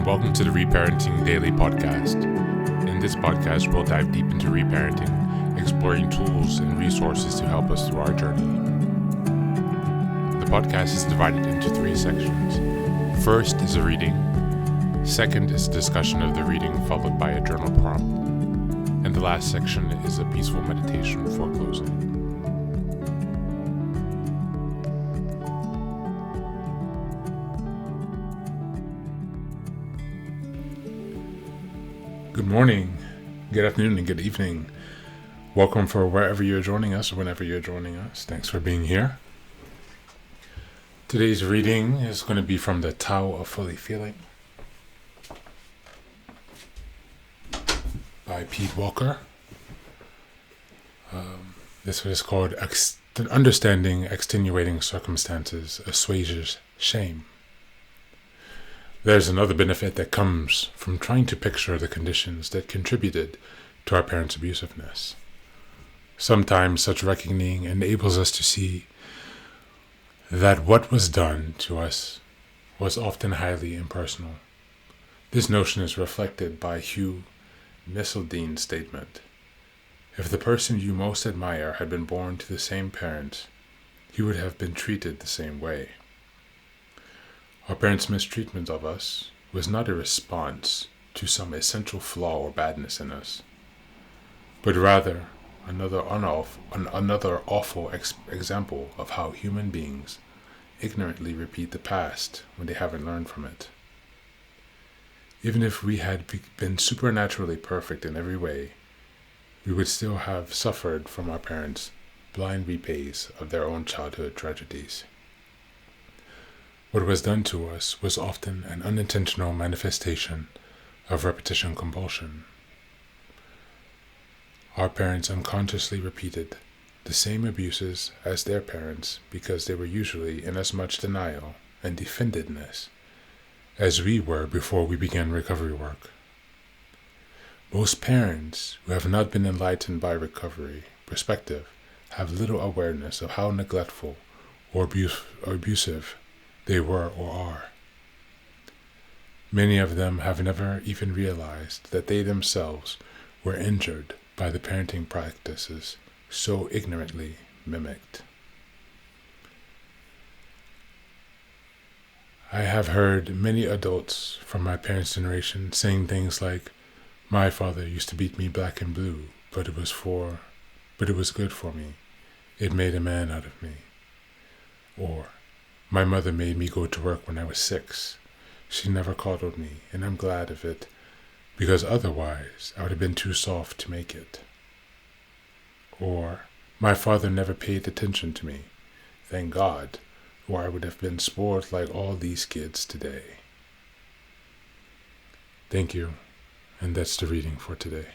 Welcome to the Reparenting Daily Podcast. In this podcast, we'll dive deep into reparenting, exploring tools and resources to help us through our journey. The podcast is divided into 3 sections. First is a reading. Second is a discussion of the reading, followed by a journal prompt. And the last section is a peaceful meditation for closing. Good morning, good afternoon, and good evening. Welcome for wherever you're joining us or whenever you're joining us. Thanks for being here. Today's reading is going to be from the Tao of Fully Feeling by Pete Walker. This is called Understanding Extenuating Circumstances Assuages Shame. There's another benefit that comes from trying to picture the conditions that contributed to our parents' abusiveness. Sometimes such reckoning enables us to see that what was done to us was often highly impersonal. This notion is reflected by Hugh Misseldine's statement. If the person you most admire had been born to the same parents, he would have been treated the same way. Our parents' mistreatment of us was not a response to some essential flaw or badness in us, but rather another awful example of how human beings ignorantly repeat the past when they haven't learned from it. Even if we had been supernaturally perfect in every way, we would still have suffered from our parents' blind repays of their own childhood tragedies. What was done to us was often an unintentional manifestation of repetition compulsion. Our parents unconsciously repeated the same abuses as their parents because they were usually in as much denial and defendedness as we were before we began recovery work. Most parents who have not been enlightened by recovery perspective have little awareness of how neglectful or abusive they were or are. Many of them have never even realized that they themselves were injured by the parenting practices so ignorantly mimicked. I have heard many adults from my parents' generation saying things like, "My father used to beat me black and blue, but it was good for me. It made a man out of me." Or, "My mother made me go to work when I was 6. She never coddled me, and I'm glad of it, because otherwise I would have been too soft to make it." Or, "My father never paid attention to me. Thank God, or I would have been spoiled like all these kids today." Thank you, and that's the reading for today.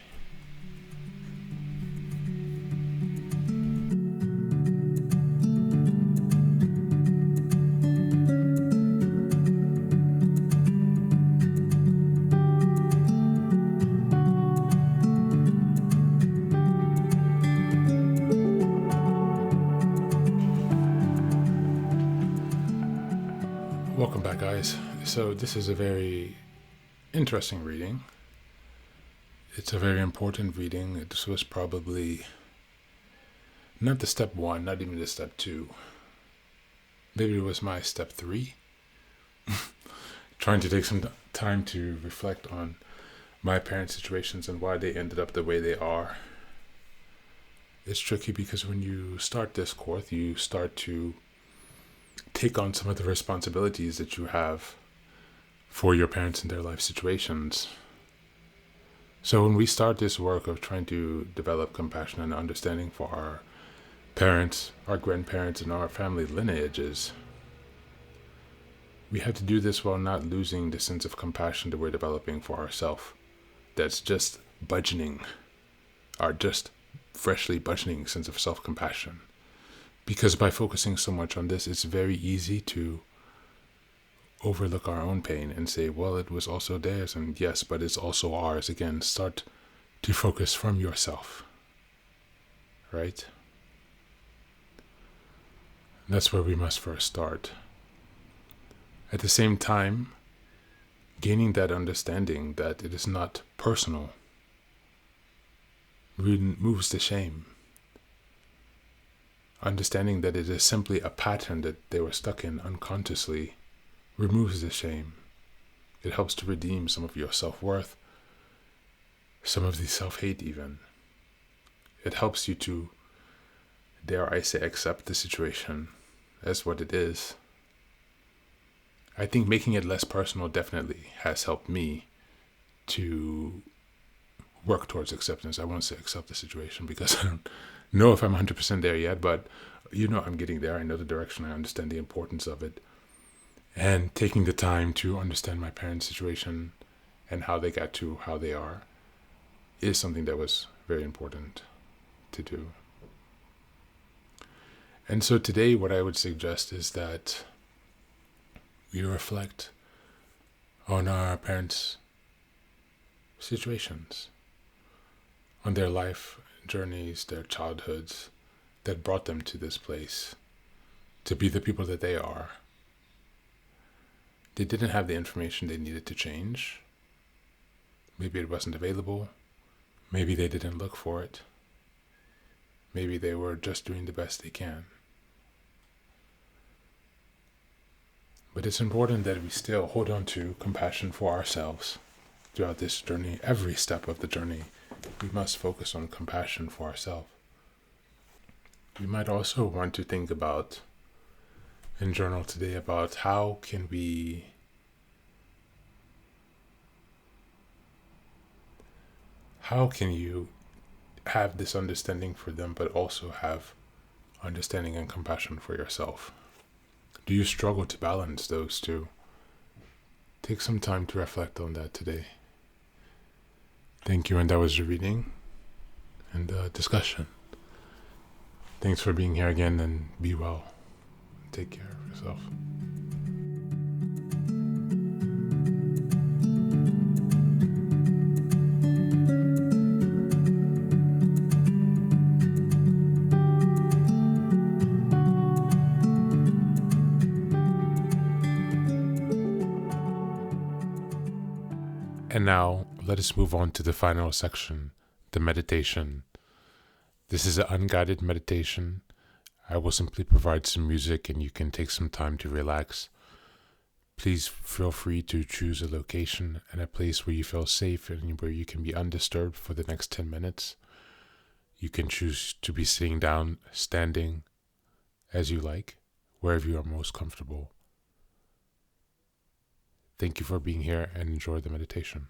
Welcome back, guys. So this is a very interesting reading. It's a very important reading. This was probably not the step 1, not even the step 2. Maybe it was my step 3. Trying to take some time to reflect on my parents' situations and why they ended up the way they are. It's tricky because when you start this course, you start to take on some of the responsibilities that you have for your parents and their life situations. So when we start this work of trying to develop compassion and understanding for our parents, our grandparents, and our family lineages, we have to do this while not losing the sense of compassion that we're developing for ourselves. That's just just freshly budgeting sense of self-compassion. Because by focusing so much on this, it's very easy to overlook our own pain and say, well, it was also theirs, and yes, but it's also ours. Again, start to focus from yourself, right? That's where we must first start. At the same time, gaining that understanding that it is not personal removes the shame. Understanding that it is simply a pattern that they were stuck in unconsciously removes the shame. It helps to redeem some of your self-worth, some of the self-hate even. It helps you to, dare I say, accept the situation as what it is. I think making it less personal definitely has helped me to work towards acceptance. I won't say accept the situation because I don't know if I'm 100% there yet, but I'm getting there. I know the direction. I understand the importance of it. And taking the time to understand my parents' situation and how they got to how they are is something that was very important to do. And so today what I would suggest is that we reflect on our parents' situations, on their life journeys, their childhoods that brought them to this place, to be the people that they are. They didn't have the information they needed to change. Maybe it wasn't available. Maybe they didn't look for it. Maybe they were just doing the best they can. But it's important that we still hold on to compassion for ourselves throughout this journey. Every step of the journey, we must focus on compassion for ourselves. We might also want to think about and journal today about how can you have this understanding for them, but also have understanding and compassion for yourself? Do you struggle to balance those two? Take some time to reflect on that today. Thank you, and that was the reading and discussion. Thanks for being here again, and be well. Take care of yourself. And now, let us move on to the final section, the meditation. This is an unguided meditation. I will simply provide some music and you can take some time to relax. Please feel free to choose a location and a place where you feel safe and where you can be undisturbed for the next 10 minutes. You can choose to be sitting down, standing, as you like, wherever you are most comfortable. Thank you for being here and enjoy the meditation.